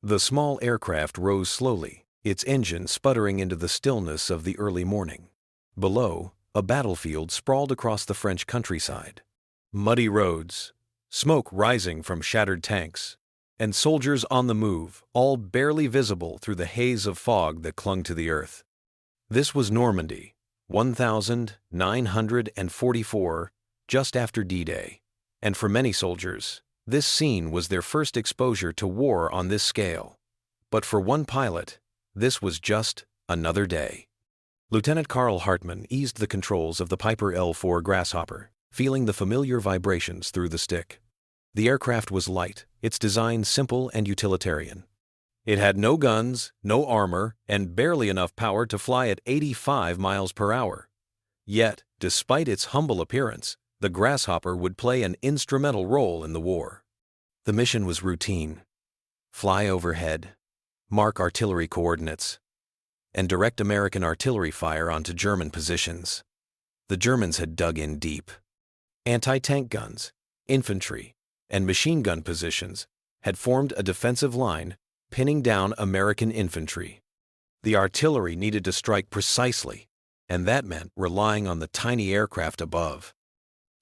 The small aircraft rose slowly, its engine sputtering into the stillness of the early morning. Below, a battlefield sprawled across the French countryside. Muddy roads, smoke rising from shattered tanks, and soldiers on the move, all barely visible through the haze of fog that clung to the earth. This was Normandy, 1944, just after D-Day. And for many soldiers, this scene was their first exposure to war on this scale. But for one pilot, this was just another day. Lieutenant Karl Hartmann eased the controls of the Piper L-4 Grasshopper, feeling the familiar vibrations through the stick. The aircraft was light, its design simple and utilitarian. It had no guns, no armor, and barely enough power to fly at 85 miles per hour. Yet, despite its humble appearance, the Grasshopper would play an instrumental role in the war. The mission was routine. Fly overhead, mark artillery coordinates, and direct American artillery fire onto German positions. The Germans had dug in deep. Anti-tank guns, infantry, and machine gun positions had formed a defensive line, pinning down American infantry. The artillery needed to strike precisely, and that meant relying on the tiny aircraft above.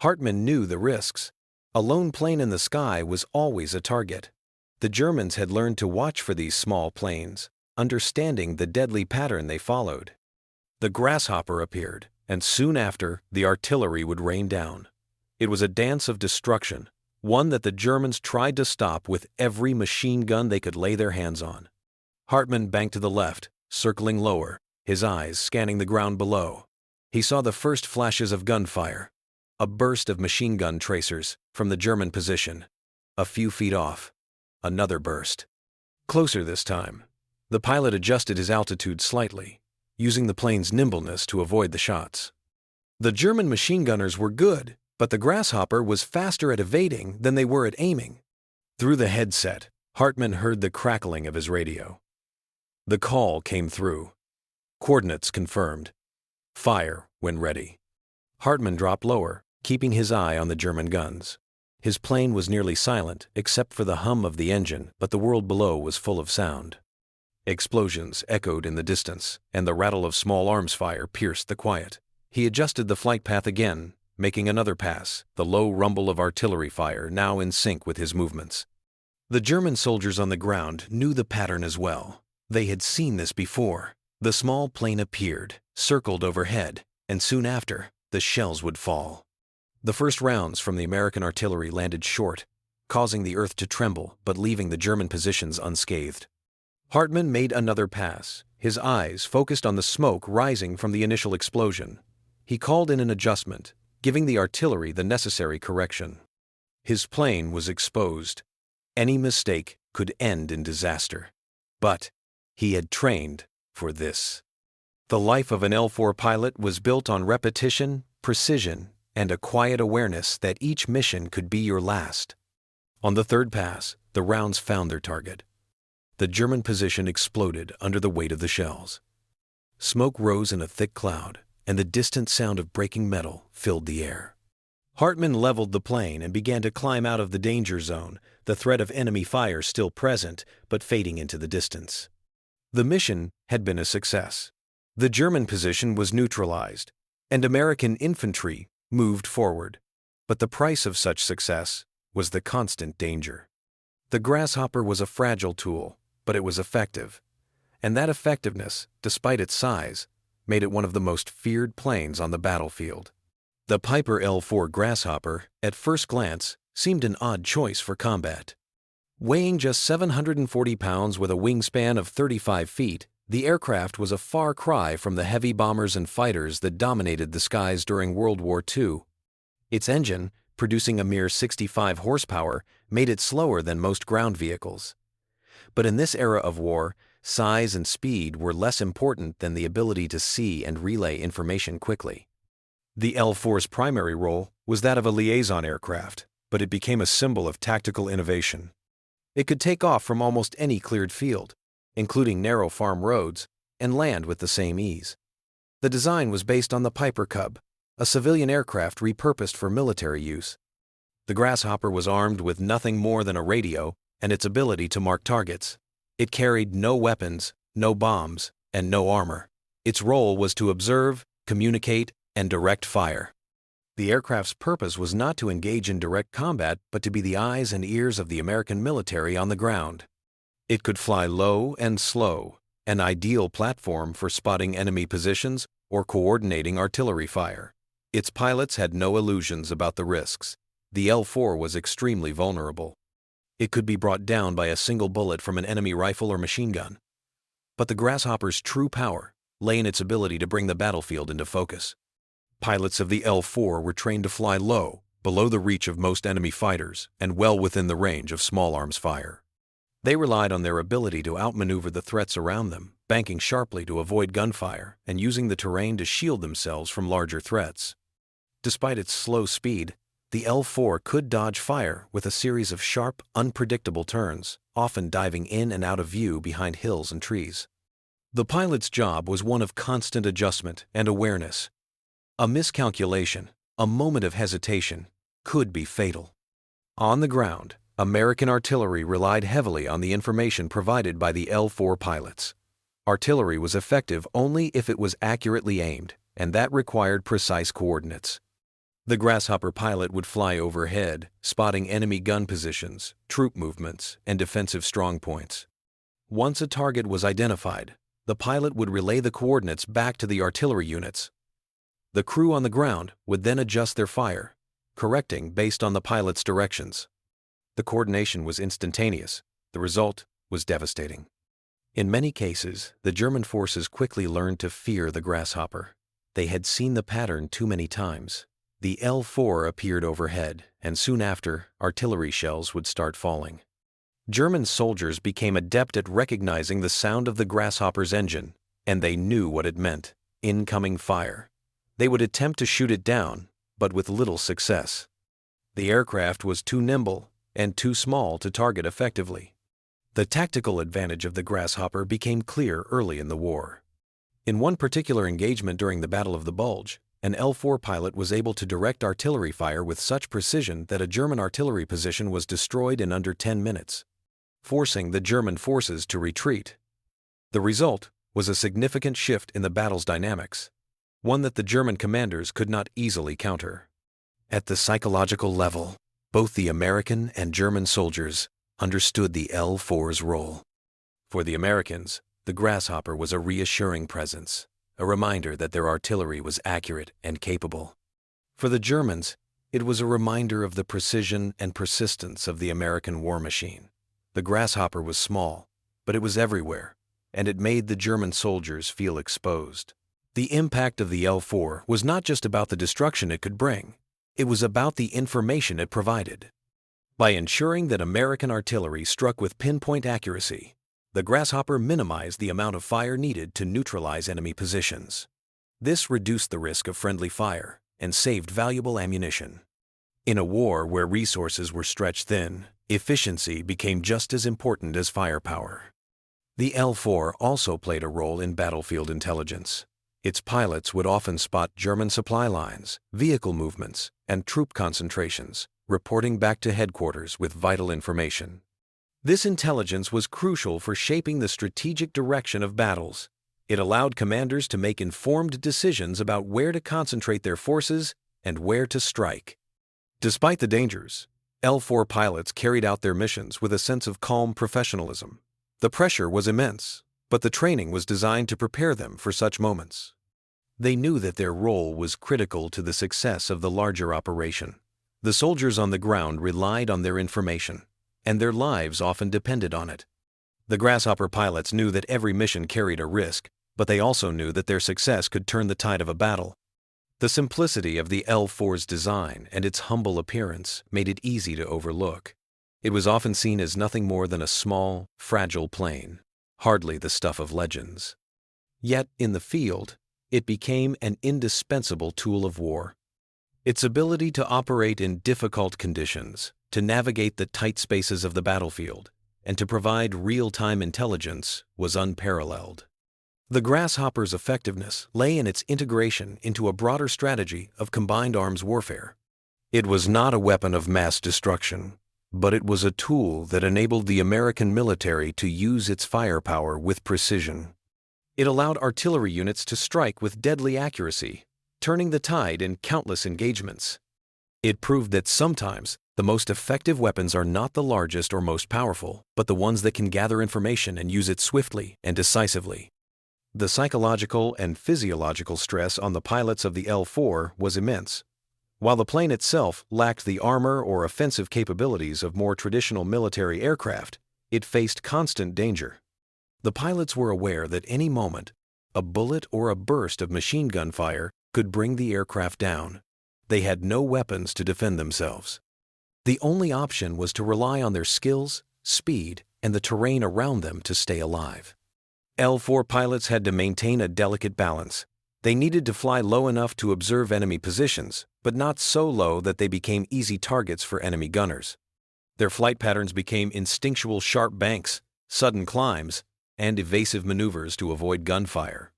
Hartmann knew the risks. A lone plane in the sky was always a target. The Germans had learned to watch for these small planes, understanding the deadly pattern they followed. The Grasshopper appeared, and soon after, the artillery would rain down. It was a dance of destruction, one that the Germans tried to stop with every machine gun they could lay their hands on. Hartmann banked to the left, circling lower, his eyes scanning the ground below. He saw the first flashes of gunfire. A burst of machine gun tracers from the German position. A few feet off. Another burst. Closer this time. The pilot adjusted his altitude slightly, using the plane's nimbleness to avoid the shots. The German machine gunners were good, but the Grasshopper was faster at evading than they were at aiming. Through the headset, Hartmann heard the crackling of his radio. The call came through. Coordinates confirmed. Fire when ready. Hartmann dropped lower, keeping his eye on the German guns. His plane was nearly silent except for the hum of the engine, but the world below was full of sound. Explosions echoed in the distance, and the rattle of small arms fire pierced the quiet. He adjusted the flight path again, making another pass, the low rumble of artillery fire now in sync with his movements. The German soldiers on the ground knew the pattern as well. They had seen this before. The small plane appeared, circled overhead, and soon after, the shells would fall. The first rounds from the American artillery landed short, causing the earth to tremble but leaving the German positions unscathed. Hartmann made another pass, his eyes focused on the smoke rising from the initial explosion. He called in an adjustment, giving the artillery the necessary correction. His plane was exposed. Any mistake could end in disaster. But he had trained for this. The life of an L-4 pilot was built on repetition, precision, and a quiet awareness that each mission could be your last. On the third pass, the rounds found their target. The German position exploded under the weight of the shells. Smoke rose in a thick cloud, and the distant sound of breaking metal filled the air. Hartmann leveled the plane and began to climb out of the danger zone, the threat of enemy fire still present but fading into the distance. The mission had been a success. The German position was neutralized, and American infantry moved forward. But the price of such success was the constant danger. The Grasshopper was a fragile tool, but it was effective. And that effectiveness, despite its size, made it one of the most feared planes on the battlefield. The Piper L-4 Grasshopper, at first glance, seemed an odd choice for combat. Weighing just 740 pounds with a wingspan of 35 feet, the aircraft was a far cry from the heavy bombers and fighters that dominated the skies during World War II. Its engine, producing a mere 65 horsepower, made it slower than most ground vehicles. But in this era of war, size and speed were less important than the ability to see and relay information quickly. The L-4's primary role was that of a liaison aircraft, but it became a symbol of tactical innovation. It could take off from almost any cleared field, including narrow farm roads, and land with the same ease. The design was based on the Piper Cub, a civilian aircraft repurposed for military use. The Grasshopper was armed with nothing more than a radio and its ability to mark targets. It carried no weapons, no bombs, and no armor. Its role was to observe, communicate, and direct fire. The aircraft's purpose was not to engage in direct combat, but to be the eyes and ears of the American military on the ground. It could fly low and slow, an ideal platform for spotting enemy positions or coordinating artillery fire. Its pilots had no illusions about the risks. The L-4 was extremely vulnerable. It could be brought down by a single bullet from an enemy rifle or machine gun. But the Grasshopper's true power lay in its ability to bring the battlefield into focus. Pilots of the L-4 were trained to fly low, below the reach of most enemy fighters, and well within the range of small arms fire. They relied on their ability to outmaneuver the threats around them, banking sharply to avoid gunfire and using the terrain to shield themselves from larger threats. Despite its slow speed, the L-4 could dodge fire with a series of sharp, unpredictable turns, often diving in and out of view behind hills and trees. The pilot's job was one of constant adjustment and awareness. A miscalculation, a moment of hesitation, could be fatal. On the ground, American artillery relied heavily on the information provided by the L-4 pilots. Artillery was effective only if it was accurately aimed, and that required precise coordinates. The Grasshopper pilot would fly overhead, spotting enemy gun positions, troop movements, and defensive strongpoints. Once a target was identified, the pilot would relay the coordinates back to the artillery units. The crew on the ground would then adjust their fire, correcting based on the pilot's directions. The coordination was instantaneous. The result was devastating. In many cases, the German forces quickly learned to fear the Grasshopper. They had seen the pattern too many times. The L-4 appeared overhead, and soon after, artillery shells would start falling. German soldiers became adept at recognizing the sound of the Grasshopper's engine, and they knew what it meant: incoming fire. They would attempt to shoot it down, but with little success. The aircraft was too nimble and too small to target effectively. The tactical advantage of the Grasshopper became clear early in the war. In one particular engagement during the Battle of the Bulge, an L-4 pilot was able to direct artillery fire with such precision that a German artillery position was destroyed in under 10 minutes, forcing the German forces to retreat. The result was a significant shift in the battle's dynamics, one that the German commanders could not easily counter. At the psychological level, both the American and German soldiers understood the L-4's role. For the Americans, the Grasshopper was a reassuring presence, a reminder that their artillery was accurate and capable. For the Germans, it was a reminder of the precision and persistence of the American war machine. The Grasshopper was small, but it was everywhere, and it made the German soldiers feel exposed. The impact of the L-4 was not just about the destruction it could bring. It was about the information it provided. By ensuring that American artillery struck with pinpoint accuracy, the Grasshopper minimized the amount of fire needed to neutralize enemy positions. This reduced the risk of friendly fire and saved valuable ammunition. In a war where resources were stretched thin, efficiency became just as important as firepower. The L-4 also played a role in battlefield intelligence. Its pilots would often spot German supply lines, vehicle movements, and troop concentrations, reporting back to headquarters with vital information. This intelligence was crucial for shaping the strategic direction of battles. It allowed commanders to make informed decisions about where to concentrate their forces and where to strike. Despite the dangers, L-4 pilots carried out their missions with a sense of calm professionalism. The pressure was immense, but the training was designed to prepare them for such moments. They knew that their role was critical to the success of the larger operation. The soldiers on the ground relied on their information, and their lives often depended on it. The Grasshopper pilots knew that every mission carried a risk, but they also knew that their success could turn the tide of a battle. The simplicity of the L-4's design and its humble appearance made it easy to overlook. It was often seen as nothing more than a small, fragile plane, hardly the stuff of legends. Yet, in the field, it became an indispensable tool of war. Its ability to operate in difficult conditions, to navigate the tight spaces of the battlefield, and to provide real-time intelligence was unparalleled. The Grasshopper's effectiveness lay in its integration into a broader strategy of combined arms warfare. It was not a weapon of mass destruction. but it was a tool that enabled the American military to use its firepower with precision. It allowed artillery units to strike with deadly accuracy, turning the tide in countless engagements. It proved that sometimes the most effective weapons are not the largest or most powerful, but the ones that can gather information and use it swiftly and decisively. The psychological and physiological stress on the pilots of the L-4 was immense. While the plane itself lacked the armor or offensive capabilities of more traditional military aircraft, it faced constant danger. The pilots were aware that any moment, a bullet or a burst of machine gun fire could bring the aircraft down. They had no weapons to defend themselves. The only option was to rely on their skills, speed, and the terrain around them to stay alive. L-4 pilots had to maintain a delicate balance. They needed to fly low enough to observe enemy positions, but not so low that they became easy targets for enemy gunners. Their flight patterns became instinctual sharp banks, sudden climbs, and evasive maneuvers to avoid gunfire.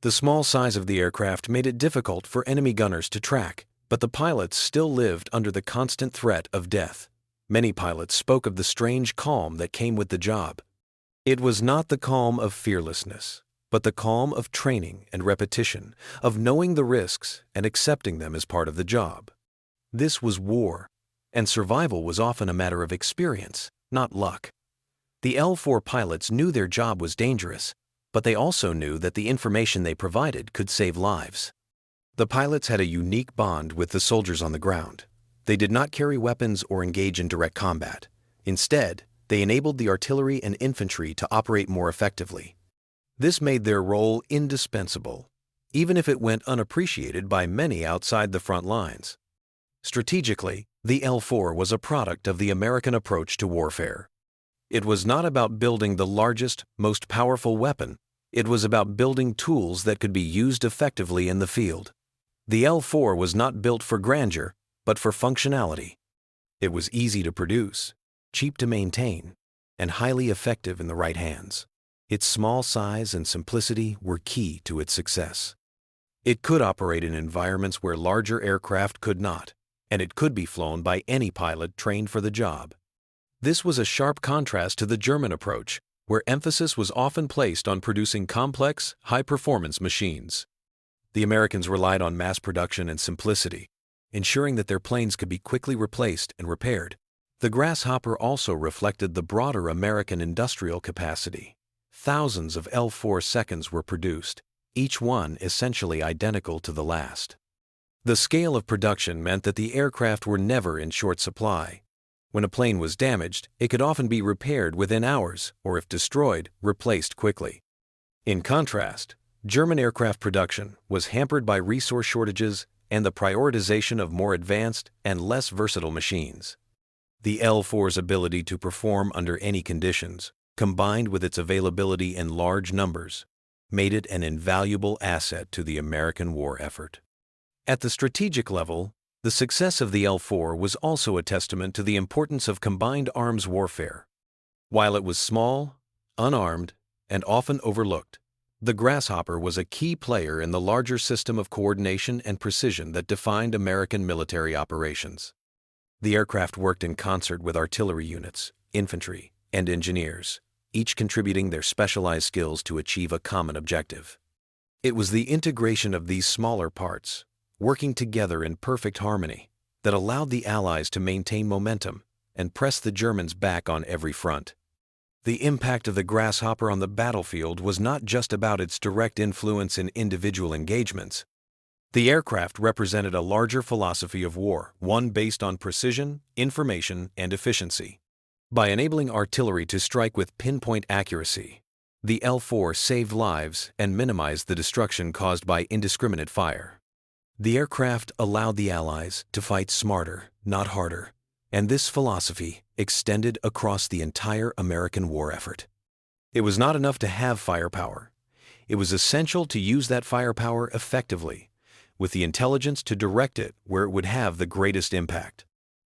The small size of the aircraft made it difficult for enemy gunners to track, but the pilots still lived under the constant threat of death. Many pilots spoke of the strange calm that came with the job. It was not the calm of fearlessness, but the calm of training and repetition, of knowing the risks and accepting them as part of the job. This was war, and survival was often a matter of experience, not luck. The L-4 pilots knew their job was dangerous, but they also knew that the information they provided could save lives. The pilots had a unique bond with the soldiers on the ground. They did not carry weapons or engage in direct combat. Instead, they enabled the artillery and infantry to operate more effectively. This made their role indispensable, even if it went unappreciated by many outside the front lines. Strategically, the L-4 was a product of the American approach to warfare. It was not about building the largest, most powerful weapon. It was about building tools that could be used effectively in the field. The L-4 was not built for grandeur, but for functionality. It was easy to produce, cheap to maintain, and highly effective in the right hands. Its small size and simplicity were key to its success. It could operate in environments where larger aircraft could not, and it could be flown by any pilot trained for the job. This was a sharp contrast to the German approach, where emphasis was often placed on producing complex, high-performance machines. The Americans relied on mass production and simplicity, ensuring that their planes could be quickly replaced and repaired. The Grasshopper also reflected the broader American industrial capacity. Thousands of L-4 seconds were produced, each one essentially identical to the last. The scale of production meant that the aircraft were never in short supply. When a plane was damaged, it could often be repaired within hours, or if destroyed, replaced quickly. In contrast, German aircraft production was hampered by resource shortages and the prioritization of more advanced and less versatile machines. The L-4's ability to perform under any conditions, combined with its availability in large numbers, made it an invaluable asset to the American war effort. At the strategic level, the success of the L-4 was also a testament to the importance of combined arms warfare. While it was small, unarmed, and often overlooked, the Grasshopper was a key player in the larger system of coordination and precision that defined American military operations. The aircraft worked in concert with artillery units, infantry, and engineers, each contributing their specialized skills to achieve a common objective. It was the integration of these smaller parts, working together in perfect harmony, that allowed the Allies to maintain momentum and press the Germans back on every front. The impact of the Grasshopper on the battlefield was not just about its direct influence in individual engagements. The aircraft represented a larger philosophy of war, one based on precision, information, and efficiency. By enabling artillery to strike with pinpoint accuracy, the L-4 saved lives and minimized the destruction caused by indiscriminate fire. The aircraft allowed the Allies to fight smarter, not harder, and this philosophy extended across the entire American war effort. It was not enough to have firepower. It was essential to use that firepower effectively, with the intelligence to direct it where it would have the greatest impact.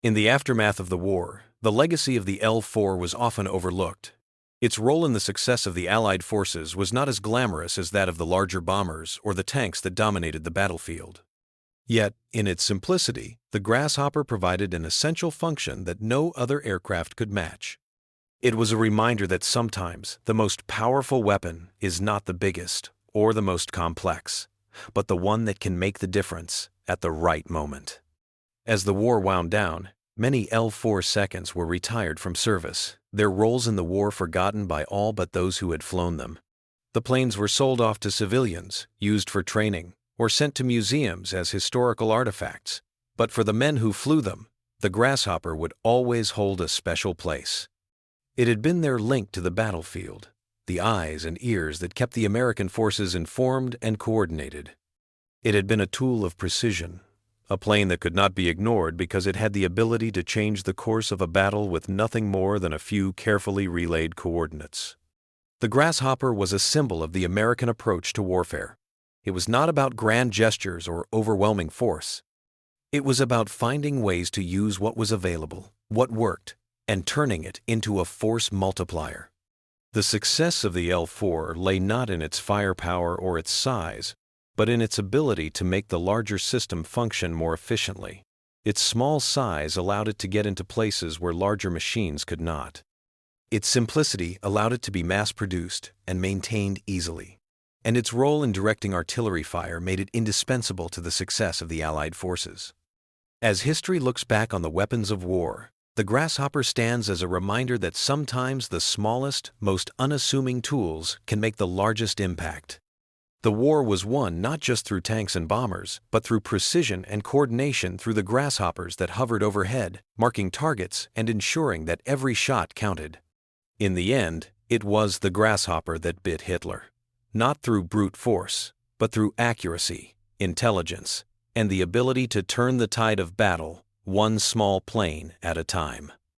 In the aftermath of the war, the legacy of the L-4 was often overlooked. Its role in the success of the Allied forces was not as glamorous as that of the larger bombers or the tanks that dominated the battlefield. Yet, in its simplicity, the Grasshopper provided an essential function that no other aircraft could match. It was a reminder that sometimes the most powerful weapon is not the biggest or the most complex, but the one that can make the difference at the right moment. As the war wound down, many L-4 seconds were retired from service, their roles in the war forgotten by all but those who had flown them. The planes were sold off to civilians, used for training, or sent to museums as historical artifacts. But for the men who flew them, the Grasshopper would always hold a special place. It had been their link to the battlefield, the eyes and ears that kept the American forces informed and coordinated. It had been a tool of precision, a plane that could not be ignored because it had the ability to change the course of a battle with nothing more than a few carefully relayed coordinates. The Grasshopper was a symbol of the American approach to warfare. It was not about grand gestures or overwhelming force. It was about finding ways to use what was available, what worked, and turning it into a force multiplier. The success of the L-4 lay not in its firepower or its size, but in its ability to make the larger system function more efficiently. Its small size allowed it to get into places where larger machines could not. Its simplicity allowed it to be mass-produced and maintained easily. And its role in directing artillery fire made it indispensable to the success of the Allied forces. As history looks back on the weapons of war, the Grasshopper stands as a reminder that sometimes the smallest, most unassuming tools can make the largest impact. The war was won not just through tanks and bombers, but through precision and coordination through the Grasshoppers that hovered overhead, marking targets and ensuring that every shot counted. In the end, it was the Grasshopper that bit Hitler. Not through brute force, but through accuracy, intelligence, and the ability to turn the tide of battle, one small plane at a time.